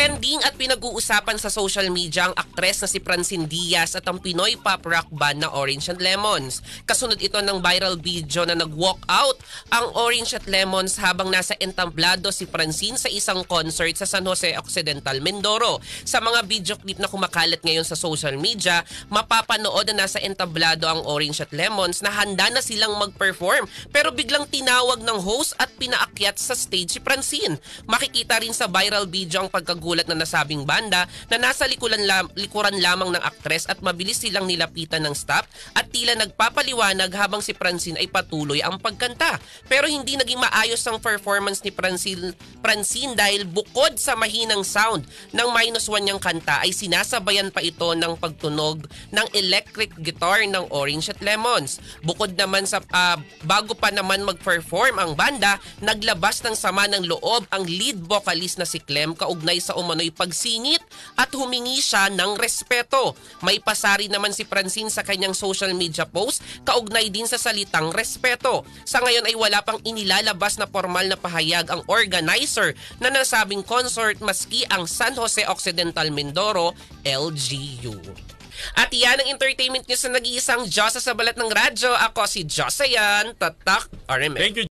Trending at pinag-uusapan sa social media ang aktres na si Francine Diaz at ang Pinoy pop rock band na Orange and Lemons. Kasunod ito ng viral video na nag-walk out ang Orange at Lemons habang nasa entablado si Francine sa isang concert sa San Jose Occidental, Mindoro. Sa mga video clip na kumakalat ngayon sa social media, mapapanood na nasa entablado ang Orange at Lemons na handa na silang mag-perform pero biglang tinawag ng host at pinaakyat sa stage si Francine. Makikita rin sa viral video ang pagkagulat na nasabing banda na nasa likuran lamang ng aktres at mabilis silang nilapitan ng staff at tila nagpapaliwanag habang si Francine ay patuloy ang pagkanta. Pero hindi naging maayos ang performance ni Francine dahil bukod sa mahinang sound ng -1 niyang kanta ay sinasabayan pa ito ng pagtunog ng electric guitar ng Orange at Lemons. Bukod naman sa bago pa naman mag-perform ang banda, naglabas ng sama ng loob ang lead vocalist na si Clem kaugnay sa umano'y pagsingit at humingi siya ng respeto. May pasari naman si Francine sa kanyang social media post kaugnay din sa salitang respeto. Sa ngayon ay wala pang inilalabas na formal na pahayag ang organizer na nasabing concert maski ang San Jose Occidental Mindoro LGU. At yan ang entertainment news na nag-iisang Diyosa sa balat ng radyo. Ako si Josayan Tatak RMN. Thank you.